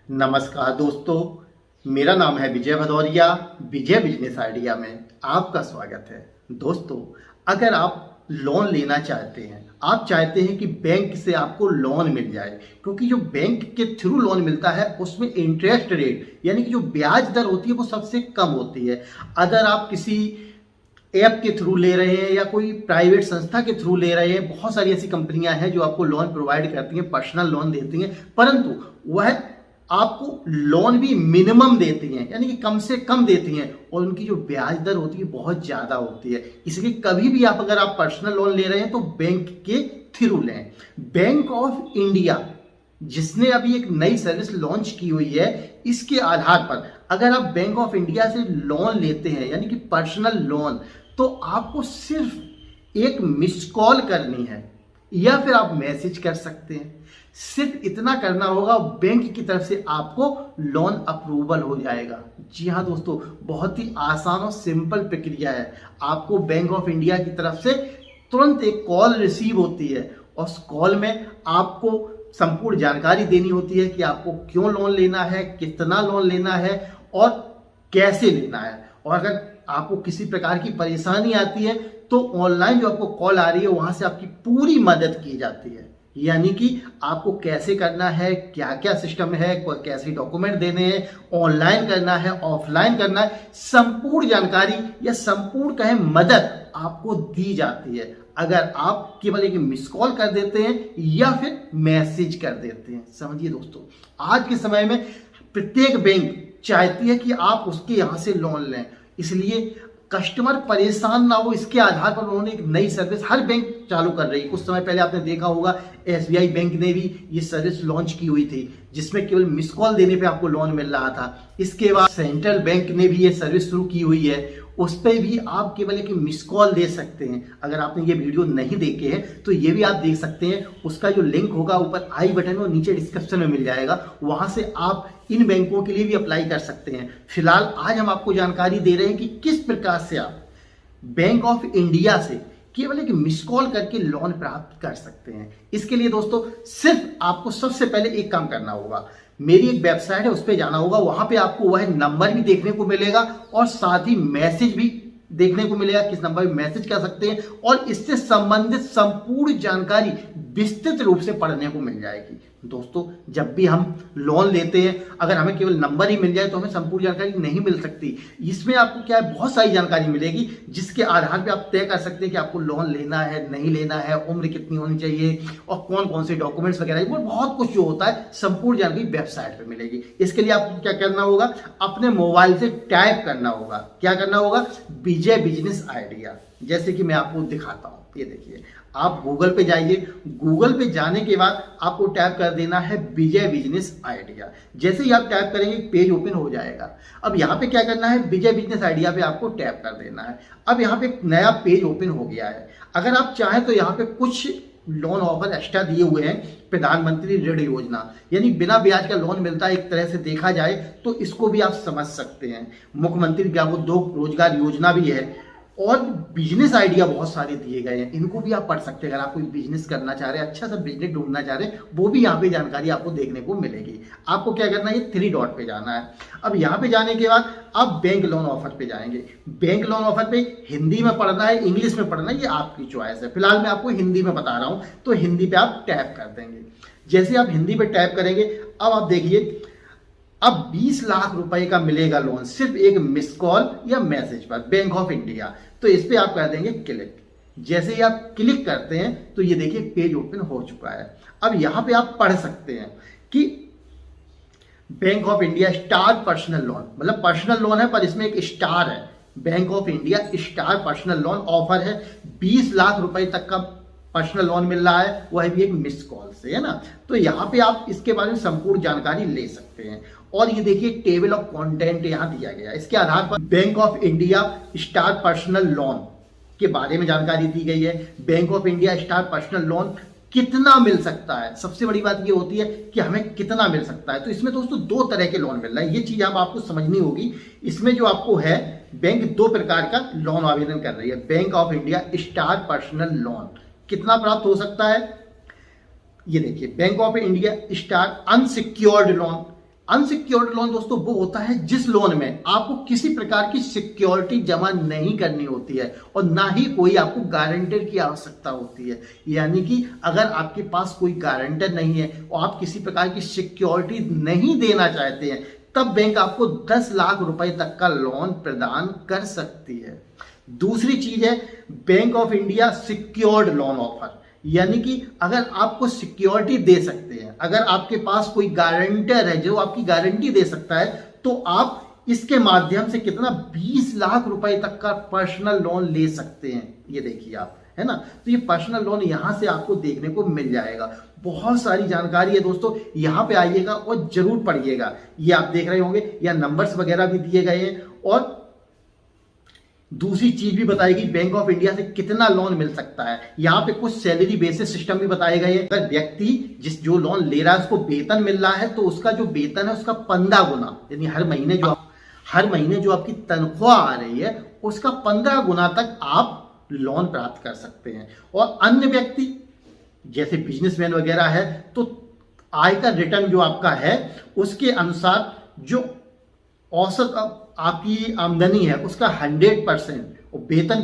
नमस्कार दोस्तों, मेरा नाम है विजय भदौरिया। विजय बिजनेस आइडिया में आपका स्वागत है। दोस्तों, अगर आप लोन लेना चाहते हैं, आप चाहते हैं कि बैंक से आपको लोन मिल जाए, क्योंकि जो बैंक के थ्रू लोन मिलता है उसमें इंटरेस्ट रेट यानी कि जो ब्याज दर होती है वो सबसे कम होती है। अगर आप किसी ऐप के थ्रू ले रहे हैं या कोई प्राइवेट संस्था के थ्रू ले रहे हैं, बहुत सारी ऐसी कंपनियां हैं जो आपको लोन प्रोवाइड करती हैं, पर्सनल लोन देती हैं, परंतु वह आपको लोन भी मिनिमम देती हैं, यानी कि कम से कम देती हैं, और उनकी जो ब्याज दर होती है बहुत ज़्यादा होती है। इसलिए कभी भी अगर आप पर्सनल लोन ले रहे हैं तो बैंक के थ्रू लें। बैंक ऑफ इंडिया जिसने अभी एक नई सर्विस लॉन्च की हुई है, इसके आधार पर अगर आप बैंक ऑफ इंडिया से लोन लेते हैं यानी कि पर्सनल लोन, तो आपको सिर्फ एक मिस कॉल करनी है या फिर आप मैसेज कर सकते हैं। सिर्फ इतना करना होगा, बैंक की तरफ से आपको लोन अप्रूवल हो जाएगा। जी हाँ दोस्तों, बहुत ही आसान और सिंपल प्रक्रिया है। आपको बैंक ऑफ इंडिया की तरफ से तुरंत एक कॉल रिसीव होती है और उस कॉल में आपको संपूर्ण जानकारी देनी होती है कि आपको क्यों लोन लेना है, कितना लोन लेना है और कैसे लेना है। और अगर आपको किसी प्रकार की परेशानी आती है तो ऑनलाइन जो आपको कॉल आ रही है वहां से आपकी पूरी मदद की जाती है, यानी कि आपको कैसे करना है, क्या क्या सिस्टम है, कैसे डॉक्यूमेंट देने हैं, ऑनलाइन करना है, ऑफलाइन करना है, संपूर्ण जानकारी या संपूर्ण कहें मदद आपको दी जाती है अगर आप केवल एक मिस कॉल कर देते हैं या फिर मैसेज कर देते हैं। समझिए दोस्तों, आज के समय में प्रत्येक बैंक चाहती है कि आप उसके यहां से लोन लें, इसलिए कस्टमर परेशान ना हो, इसके आधार पर उन्होंने एक नई सर्विस हर बैंक चालू कर रही है। कुछ समय पहले आपने देखा होगा एसबीआई बैंक ने भी ये सर्विस लॉन्च की हुई थी, जिसमें केवल मिस कॉल देने पे आपको लोन मिल रहा था। इसके बाद सेंट्रल बैंक ने भी ये सर्विस शुरू की हुई है, उस पर भी आप केवल एक मिस कॉल दे सकते हैं। अगर आपने ये वीडियो नहीं देखे हैं तो ये भी आप देख सकते हैं, उसका जो लिंक होगा ऊपर आई बटन में, नीचे डिस्क्रिप्शन में मिल जाएगा, वहां से आप इन बैंकों के लिए भी अप्लाई कर सकते हैं। फिलहाल आज हम आपको जानकारी दे रहे हैं कि किस प्रकार से आप बैंक ऑफ इंडिया से केवल एक मिस कॉल करके लोन प्राप्त कर सकते हैं। इसके लिए दोस्तों सिर्फ आपको सबसे पहले एक काम करना होगा, मेरी एक वेबसाइट है उस पर जाना होगा, वहां पे आपको वह नंबर भी देखने को मिलेगा और साथ ही मैसेज भी देखने को मिलेगा, किस नंबर पे मैसेज कर सकते हैं, और इससे संबंधित संपूर्ण जानकारी विस्तृत रूप से पढ़ने को मिल जाएगी। दोस्तों, जब भी हम लोन लेते हैं, अगर हमें केवल नंबर ही मिल जाए तो हमें संपूर्ण जानकारी नहीं मिल सकती। इसमें आपको क्या है, बहुत सारी जानकारी मिलेगी, जिसके आधार पे आप तय कर सकते हैं कि आपको लोन लेना है, नहीं लेना है, उम्र कितनी होनी चाहिए और कौन कौन से डॉक्यूमेंट्स वगैरह, बहुत कुछ जो होता है संपूर्ण जानकारी वेबसाइट पे मिलेगी। इसके लिए आपको क्या करना होगा, अपने मोबाइल से टाइप करना होगा। क्या करना होगा, विजय बिजनेस आइडिया, जैसे कि मैं आपको दिखाता हूं। ये देखिए, आप गूगल पे जाइए, गूगल पे जाने के बाद आपको टैप कर देना है विजय बिजनेस आइडिया। जैसे ही आप टैप करेंगे पेज ओपन हो जाएगा। अब यहाँ पे क्या करना है, विजय बिजनेस आइडिया पे आपको टैप कर देना है। अब यहाँ पे एक नया पेज ओपन हो गया है। अगर आप चाहें तो यहाँ पे कुछ लोन ऑफर एक्स्ट्रा दिए हुए हैं। प्रधानमंत्री ऋण योजना यानी बिना ब्याज का लोन मिलता है, एक तरह से देखा जाए तो इसको भी आप समझ सकते हैं। मुख्यमंत्री ग्रामोद्योग रोजगार योजना भी है और बिजनेस आइडिया बहुत सारे दिए गए हैं, इनको भी आप पढ़ सकते हैं। अगर आप कोई बिजनेस करना चाह रहे हैं, अच्छा सा बिजनेस ढूंढना चाह रहे हैं, वो भी यहाँ पे जानकारी आपको देखने को मिलेगी। आपको क्या करना है, ये 3 डॉट पे जाना है। अब यहाँ पे जाने के बाद आप बैंक लोन ऑफर पे जाएंगे। बैंक लोन ऑफर पे हिंदी में पढ़ना है, इंग्लिश में पढ़ना है, ये आपकी चॉइस है। फिलहाल मैं आपको हिंदी में बता रहा हूँ, तो हिंदी पे आप टैप कर देंगे। जैसे आप हिंदी पे टैप करेंगे, अब आप देखिए, अब 20 लाख रुपए का मिलेगा लोन सिर्फ एक मिस कॉल या मैसेज पर, बैंक ऑफ इंडिया। तो इस पे आप कर देंगे क्लिक। जैसे ही आप क्लिक करते हैं तो ये देखिए पेज ओपन हो चुका है। अब यहां पे आप पढ़ सकते हैं कि bank of India star personal loan, मतलब पर्सनल लोन है पर इसमें एक स्टार है। Bank of India star personal loan offer है, 20 लाख रुपए तक का पर्सनल लोन मिल रहा है, वह भी एक मिस कॉल से, है ना। तो यहाँ पे आप इसके बारे में संपूर्ण जानकारी ले सकते हैं। और ये देखिए टेबल ऑफ कंटेंट यहाँ दिया गया है। इसके आधार पर bank of India star personal loan के बारे में जानकारी दी गई है। Bank of India star personal loan कितना मिल सकता है, सबसे बड़ी बात ये होती है कि हमें कितना मिल सकता है। तो इसमें दोस्तों 2 तरह के लोन मिल रहा है, ये चीज अब आपको समझनी होगी। इसमें जो आपको है, बैंक 2 प्रकार का लोन आवेदन कर रही है। Bank of India star personal loan कितना प्राप्त हो सकता है, ये देखिए, bank of India star unsecured loan unsecured loan दोस्तों वो होता है जिस लोन में आपको किसी प्रकार की सिक्योरिटी जमा नहीं करनी होती है और ना ही कोई आपको गारंटर की आवश्यकता होती है। यानी कि अगर आपके पास कोई गारंटर नहीं है और आप किसी प्रकार की सिक्योरिटी नहीं देना चाहते हैं, तब बैंक आपको 10 लाख रुपए तक का लोन प्रदान कर सकती है। दूसरी चीज है bank of India secured loan offer, यानी कि अगर आपको सिक्योरिटी दे सकते हैं, अगर आपके पास कोई गारंटर है जो आपकी गारंटी दे सकता है, तो आप इसके माध्यम से कितना 20 लाख रुपए तक का पर्सनल लोन ले सकते हैं। ये देखिए आप, है ना, तो ये पर्सनल लोन यहां से आपको देखने को मिल जाएगा। बहुत सारी जानकारी है दोस्तों, यहाँ पे आइएगा और जरूर पढ़िएगा। ये आप देख रहे होंगे या नंबर्स वगैरह भी दिए गए हैं और दूसरी चीज भी बताएगी बैंक ऑफ इंडिया से कितना लोन मिल सकता है। यहाँ पे कुछ सैलरी बेसिस सिस्टम भी बताए गए हैं। अगर व्यक्ति जो लोन ले रहा है उसको वेतन मिल रहा है तो उसका जो वेतन है उसका 15 गुना, यानी हर महीने जो आपकी तनख्वाह आ रही है उसका 15 गुना तक आप लोन प्राप्त कर सकते हैं। और अन्य व्यक्ति जैसे बिजनेसमैन वगैरह है तो आयकर रिटर्न जो आपका है उसके अनुसार जो औसत आपकी आमदनी है उसका 100% और वेतन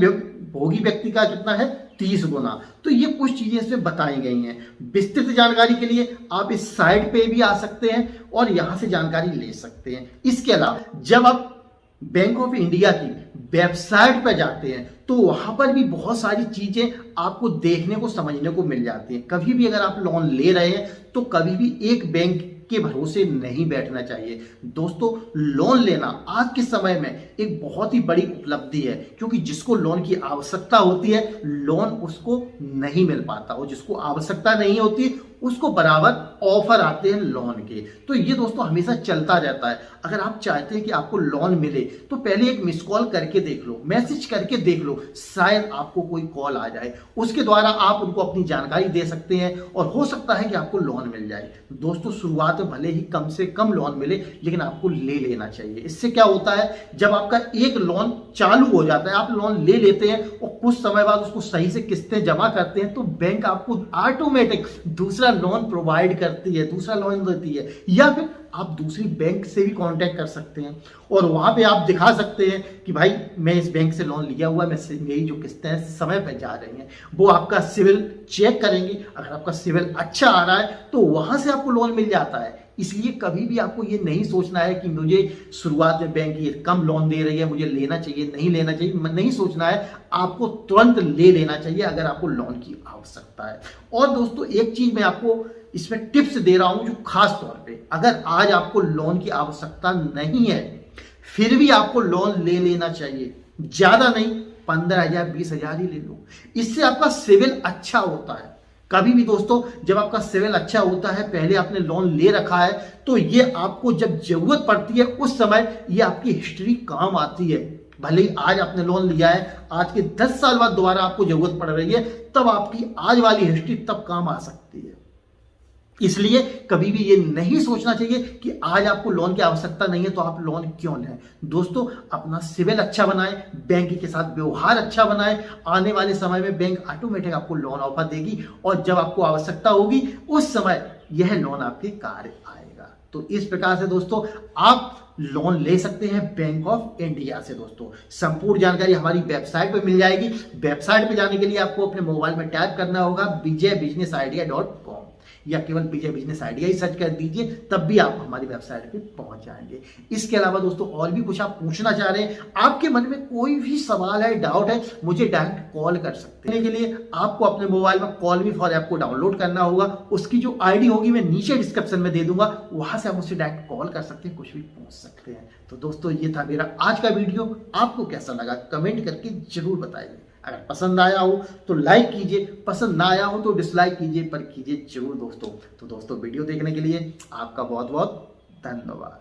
भोगी व्यक्ति का कितना है 30 गुना। तो ये कुछ चीजें इसमें बताई गई हैं। विस्तृत जानकारी के लिए आप इस साइट पे भी आ सकते हैं और यहां से जानकारी ले सकते हैं। इसके अलावा जब आप बैंक ऑफ इंडिया की वेबसाइट पर जाते हैं तो वहां पर भी बहुत सारी चीजें आपको देखने को समझने को मिल जाती हैं। कभी भी अगर आप लोन ले रहे हैं तो कभी भी एक बैंक के भरोसे नहीं बैठना चाहिए। दोस्तों लोन लेना आज के समय में एक बहुत ही बड़ी उपलब्धि है, क्योंकि जिसको लोन की आवश्यकता होती है लोन उसको नहीं मिल पाता और जिसको आवश्यकता नहीं होती उसको बराबर ऑफर आते हैं लोन के। तो ये दोस्तों हमेशा चलता रहता है। अगर आप चाहते हैं कि आपको लोन मिले तो पहले एक मिस कॉल करके देख लो, मैसेज करके देख लो, शायद आपको कोई कॉल आ जाए, उसके द्वारा आप उनको अपनी जानकारी दे सकते हैं और हो सकता है कि आपको लोन मिल जाए। दोस्तों शुरुआत में भले ही कम से कम लोन मिले लेकिन आपको ले लेना चाहिए। इससे क्या होता है, जब आपका एक लोन चालू हो जाता है, आप लोन ले लेते हैं और कुछ समय बाद उसको सही से किस्तें जमा करते हैं तो बैंक आपको ऑटोमेटिक दूसरा लोन प्रोवाइड करती है, दूसरा लोन देती है। या फिर आप दूसरी बैंक से भी कांटेक्ट कर सकते हैं और वहां पे आप दिखा सकते हैं कि भाई मैं इस बैंक से लोन लिया हुआ है, मेरी जो किस्तें हैं समय पर जा रही हैं। वो आपका सिविल चेक करेंगे, अगर आपका सिविल अच्छा आ रहा है तो वहां से आपको लोन मिल जाता है। इसलिए कभी भी आपको ये नहीं सोचना है कि मुझे शुरुआत में बैंक ये कम लोन दे रही है, मुझे लेना चाहिए नहीं लेना चाहिए, नहीं सोचना है। आपको तुरंत ले लेना चाहिए अगर आपको लोन की आवश्यकता है। और दोस्तों एक चीज मैं आपको इसमें टिप्स दे रहा हूं जो खास तौर पे, अगर आज आपको लोन की आवश्यकता नहीं है फिर भी आपको लोन ले लेना चाहिए। ज्यादा नहीं, 15,000 20,000 ही ले लो, इससे आपका सिविल अच्छा होता है। कभी भी दोस्तों जब आपका सिविल अच्छा होता है, पहले आपने लोन ले रखा है, तो ये आपको जब जरूरत पड़ती है उस समय ये आपकी हिस्ट्री काम आती है। भले ही आज आपने लोन लिया है, आज के 10 साल बाद दोबारा आपको जरूरत पड़ रही है, तब आपकी आज वाली हिस्ट्री तब काम आ सकती है। इसलिए कभी भी ये नहीं सोचना चाहिए कि आज आपको लोन की आवश्यकता नहीं है तो आप लोन क्यों लें। दोस्तों अपना सिविल अच्छा बनाएं, बैंक के साथ व्यवहार अच्छा बनाएं, आने वाले समय में बैंक ऑटोमेटिक आपको लोन ऑफर देगी और जब आपको आवश्यकता होगी उस समय यह लोन आपके कार्य आएगा। तो इस प्रकार से दोस्तों आप लोन ले सकते हैं बैंक ऑफ इंडिया से। दोस्तों संपूर्ण जानकारी हमारी वेबसाइट पे मिल जाएगी। वेबसाइट पे जाने के लिए आपको अपने मोबाइल में टाइप करना होगा vijaybusinessidea.com या केवल विजय बिजनेस आइडिया ही सर्च कर दीजिए, तब भी आप हमारी वेबसाइट पे पहुंच जाएंगे। इसके अलावा दोस्तों और भी कुछ आप पूछना चाह रहे हैं, आपके मन में कोई भी सवाल है, डाउट है, मुझे डायरेक्ट कॉल कर सकते हैं। के लिए आपको अपने मोबाइल में कॉल मी फॉर ऐप को डाउनलोड करना होगा। उसकी जो आईडी होगी मैं नीचे डिस्क्रिप्शन में दे दूंगा, वहां से आप मुझसे डायरेक्ट कॉल कर सकते हैं, कुछ भी पूछ सकते हैं। तो दोस्तों ये था मेरा आज का वीडियो। आपको कैसा लगा कमेंट करके जरूर बताइए। अगर पसंद आया हो तो लाइक कीजिए, पसंद ना आया हो तो डिसलाइक कीजिए, पर कीजिए जरूर दोस्तों। तो दोस्तों वीडियो देखने के लिए आपका बहुत बहुत धन्यवाद।